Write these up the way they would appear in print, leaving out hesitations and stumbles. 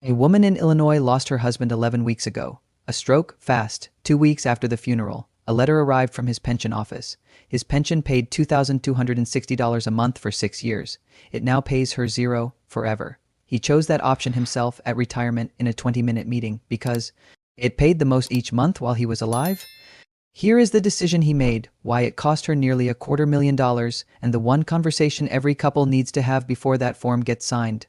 A woman in Illinois lost her husband 11 weeks ago. A stroke, fast, 2 weeks after the funeral. A letter arrived from his pension office. His pension paid $2,260 a month for 6 years. It now pays her zero forever. He chose that option himself at retirement in a 20-minute meeting because it paid the most each month while he was alive. Here is the decision he made, why it cost her nearly $250,000, and the one conversation every couple needs to have before that form gets signed.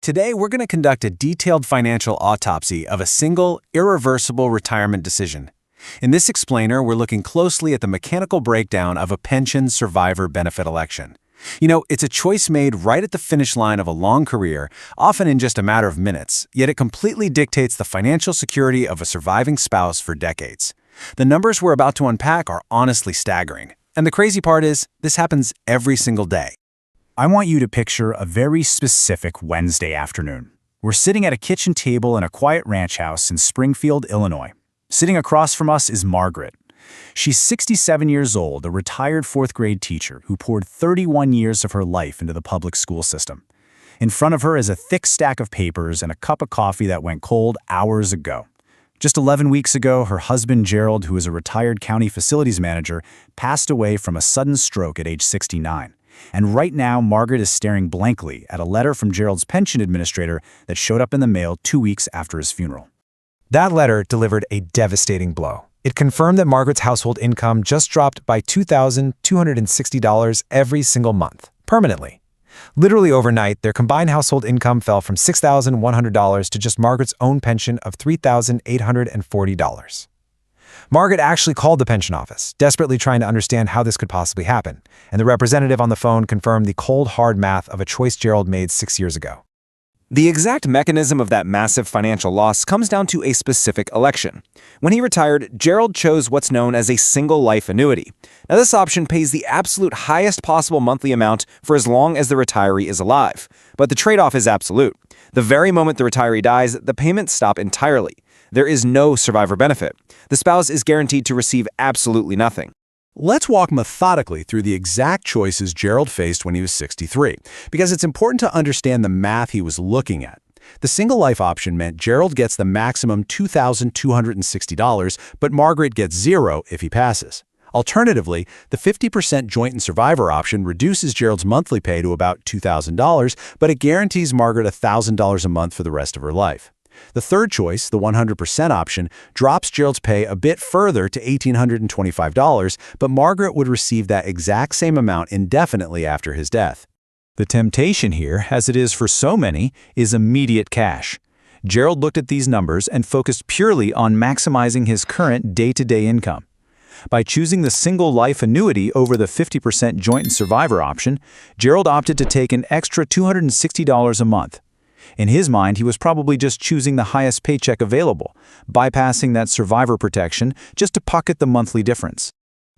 Today, we're going to conduct a detailed financial autopsy of a single, irreversible retirement decision. In this explainer, we're looking closely at the mechanical breakdown of a pension survivor benefit election. You know, it's a choice made right at the finish line of a long career, often in just a matter of minutes, yet it completely dictates the financial security of a surviving spouse for decades. The numbers we're about to unpack are honestly staggering. And the crazy part is, this happens every single day. I want you to picture a very specific Wednesday afternoon. We're sitting at a kitchen table in a quiet ranch house in Springfield, Illinois. Sitting across from us is Margaret. She's 67 years old, a retired 4th grade teacher who poured 31 years of her life into the public school system. In front of her is a thick stack of papers and a cup of coffee that went cold hours ago. Just 11 weeks ago, her husband Gerald, who is a retired county facilities manager, passed away from a sudden stroke at age 69. And right now, Margaret is staring blankly at a letter from Gerald's pension administrator that showed up in the mail 2 weeks after his funeral. That letter delivered a devastating blow. It confirmed that Margaret's household income just dropped by $2,260 every single month, permanently. Literally overnight, their combined household income fell from $6,100 to just Margaret's own pension of $3,840. Margaret actually called the pension office, desperately trying to understand how this could possibly happen, and the representative on the phone confirmed the cold, hard math of a choice Gerald made 6 years ago. The exact mechanism of that massive financial loss comes down to a specific election. When he retired, Gerald chose what's known as a single life annuity. Now, this option pays the absolute highest possible monthly amount for as long as the retiree is alive. But the trade-off is absolute. The very moment the retiree dies, the payments stop entirely. There is no survivor benefit. The spouse is guaranteed to receive absolutely nothing. Let's walk methodically through the exact choices Gerald faced when he was 63, because it's important to understand the math he was looking at. The single life option meant Gerald gets the maximum $2,260, but Margaret gets zero if he passes. Alternatively, the 50% joint and survivor option reduces Gerald's monthly pay to about $2,000, but it guarantees Margaret $1,000 a month for the rest of her life. The third choice, the 100% option, drops Gerald's pay a bit further to $1,825, but Margaret would receive that exact same amount indefinitely after his death. The temptation here, as it is for so many, is immediate cash. Gerald looked at these numbers and focused purely on maximizing his current day-to-day income. By choosing the single life annuity over the 50% joint and survivor option, Gerald opted to take an extra $260 a month. In his mind, he was probably just choosing the highest paycheck available, bypassing that survivor protection just to pocket the monthly difference.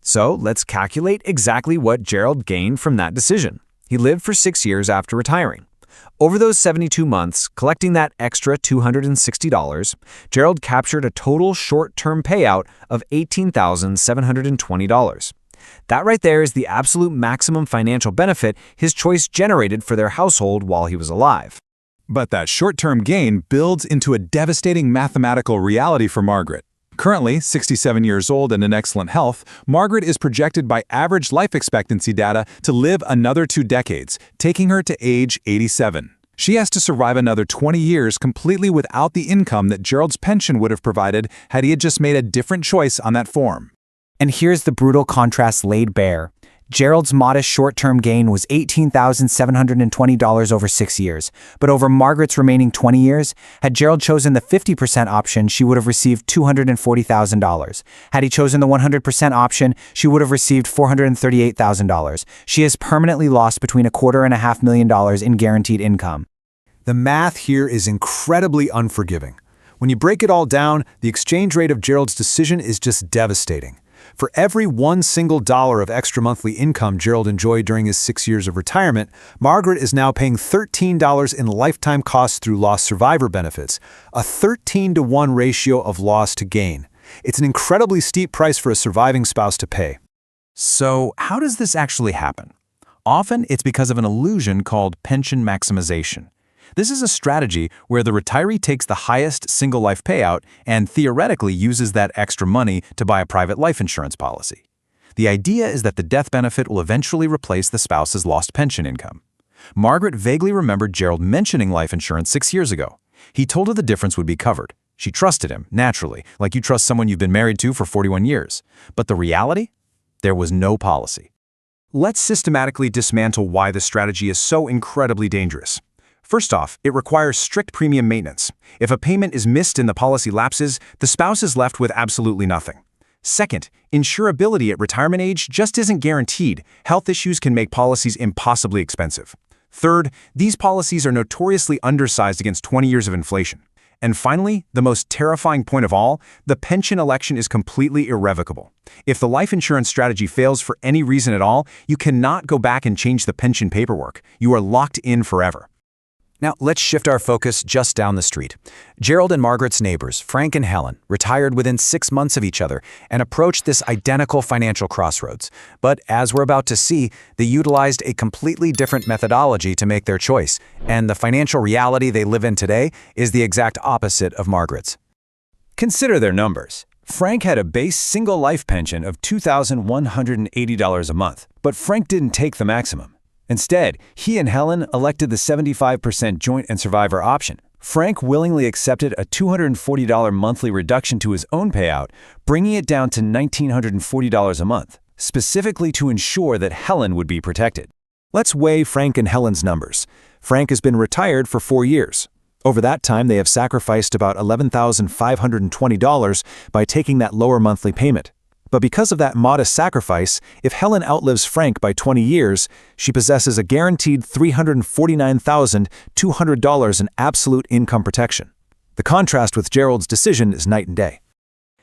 So let's calculate exactly what Gerald gained from that decision. He lived for 6 years after retiring. Over those 72 months, collecting that extra $260, Gerald captured a total short-term payout of $18,720. That right there is the absolute maximum financial benefit his choice generated for their household while he was alive. But that short-term gain builds into a devastating mathematical reality for Margaret. Currently, 67 years old and in excellent health, Margaret is projected by average life expectancy data to live another 2 decades, taking her to age 87. She has to survive another 20 years completely without the income that Gerald's pension would have provided had he had just made a different choice on that form. And here's the brutal contrast laid bare. Gerald's modest short-term gain was $18,720 over 6 years, but over Margaret's remaining 20 years, had Gerald chosen the 50% option, she would have received $240,000. Had he chosen the 100% option, she would have received $438,000. She has permanently lost between $250,000 million in guaranteed income. The math here is incredibly unforgiving. When you break it all down, the exchange rate of Gerald's decision is just devastating. For every $1 single of extra monthly income Gerald enjoyed during his 6 years of retirement, Margaret is now paying $13 in lifetime costs through lost survivor benefits, a 13-to-1 ratio of loss to gain. It's an incredibly steep price for a surviving spouse to pay. So, how does this actually happen? Often, it's because of an illusion called pension maximization. This is a strategy where the retiree takes the highest single life payout and theoretically uses that extra money to buy a private life insurance policy. The idea is that the death benefit will eventually replace the spouse's lost pension income. Margaret vaguely remembered Gerald mentioning life insurance 6 years ago. He told her the difference would be covered. She trusted him, naturally, like you trust someone you've been married to for 41 years. But the reality? There was no policy. Let's systematically dismantle why this strategy is so incredibly dangerous. First off, it requires strict premium maintenance. If a payment is missed and the policy lapses, the spouse is left with absolutely nothing. Second, insurability at retirement age just isn't guaranteed. Health issues can make policies impossibly expensive. Third, these policies are notoriously undersized against 20 years of inflation. And finally, the most terrifying point of all, the pension election is completely irrevocable. If the life insurance strategy fails for any reason at all, you cannot go back and change the pension paperwork. You are locked in forever. Now, let's shift our focus just down the street. Gerald and Margaret's neighbors, Frank and Helen, retired within 6 months of each other and approached this identical financial crossroads. But as we're about to see, they utilized a completely different methodology to make their choice, and the financial reality they live in today is the exact opposite of Margaret's. Consider their numbers. Frank had a base single life pension of $2,180 a month, but Frank didn't take the maximum. Instead, he and Helen elected the 75% joint and survivor option. Frank willingly accepted a $240 monthly reduction to his own payout, bringing it down to $1,940 a month, specifically to ensure that Helen would be protected. Let's weigh Frank and Helen's numbers. Frank has been retired for 4 years. Over that time, they have sacrificed about $11,520 by taking that lower monthly payment. But because of that modest sacrifice, if Helen outlives Frank by 20 years, she possesses a guaranteed $349,200 in absolute income protection. The contrast with Gerald's decision is night and day.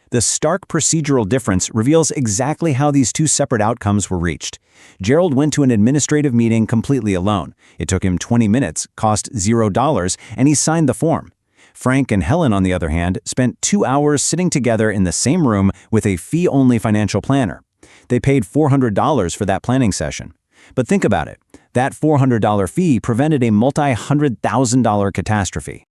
The stark procedural difference reveals exactly how these two separate outcomes were reached. Gerald went to an administrative meeting completely alone. It took him 20 minutes, cost $0, and he signed the form. Frank and Helen, on the other hand, spent 2 hours sitting together in the same room with a fee-only financial planner. They paid $400 for that planning session. But think about it. That $400 fee prevented a multi-$100,000 catastrophe.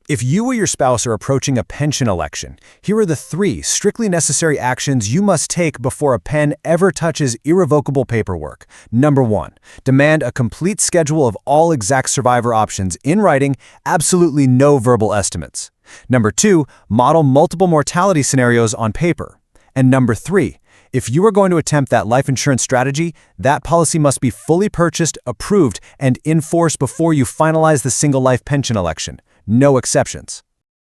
If you or your spouse are approaching a pension election, here are the 3 strictly necessary actions you must take before a pen ever touches irrevocable paperwork. Number 1, demand a complete schedule of all exact survivor options in writing, absolutely no verbal estimates. Number 2, model multiple mortality scenarios on paper. And number 3, if you are going to attempt that life insurance strategy, that policy must be fully purchased, approved, and in force before you finalize the single life pension election. No exceptions.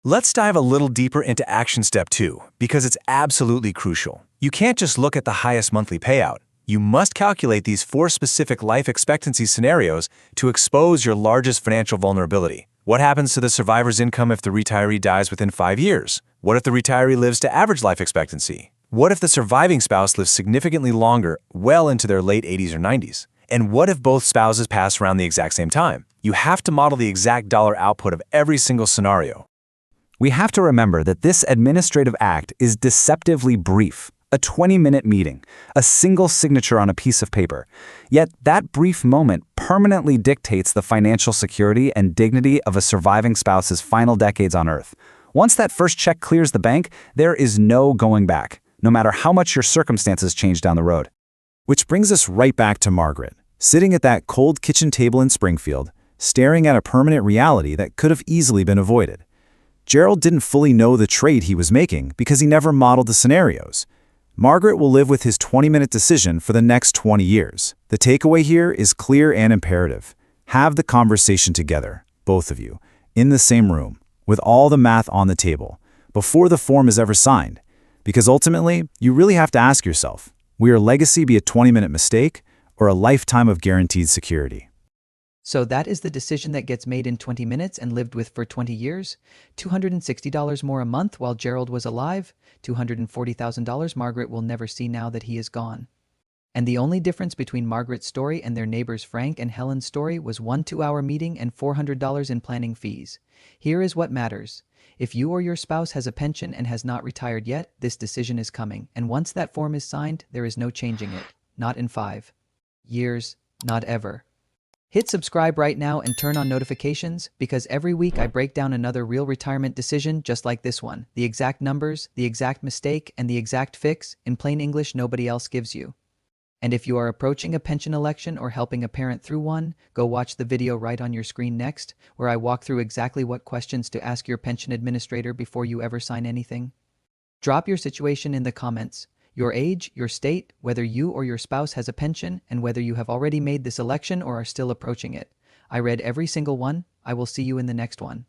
Let's dive a little deeper into action step 2, because it's absolutely crucial. You can't just look at the highest monthly payout. You must calculate these 4 specific life expectancy scenarios to expose your largest financial vulnerability. What happens to the survivor's income if the retiree dies within 5 years? What if the retiree lives to average life expectancy? What if the surviving spouse lives significantly longer, well into their late 80s or 90s? And what if both spouses pass around the exact same time? You have to model the exact dollar output of every single scenario. We have to remember that this administrative act is deceptively brief. A 20-minute meeting, a single signature on a piece of paper. Yet that brief moment permanently dictates the financial security and dignity of a surviving spouse's final decades on Earth. Once that first check clears the bank, there is no going back, no matter how much your circumstances change down the road. Which brings us right back to Margaret, sitting at that cold kitchen table in Springfield, staring at a permanent reality that could have easily been avoided. Gerald didn't fully know the trade he was making because he never modeled the scenarios. Margaret will live with his 20-minute decision for the next 20 years. The takeaway here is clear and imperative. Have the conversation together, both of you, in the same room, with all the math on the table, before the form is ever signed. Because ultimately, you really have to ask yourself, will your legacy be a 20-minute mistake or a lifetime of guaranteed security? So that is the decision that gets made in 20 minutes and lived with for 20 years? $260 more a month while Gerald was alive? $240,000 Margaret will never see now that he is gone. And the only difference between Margaret's story and their neighbors Frank and Helen's story was one 2-hour meeting and $400 in planning fees. Here is what matters. If you or your spouse has a pension and has not retired yet, this decision is coming. And once that form is signed, there is no changing it. Not in 5 years, not ever. Hit subscribe right now and turn on notifications because every week I break down another real retirement decision just like this one. The exact numbers, the exact mistake, and the exact fix, in plain English nobody else gives you. And if you are approaching a pension election or helping a parent through one, go watch the video right on your screen next, where I walk through exactly what questions to ask your pension administrator before you ever sign anything. Drop your situation in the comments. Your age, your state, whether you or your spouse has a pension, and whether you have already made this election or are still approaching it. I read every single one. I will see you in the next one.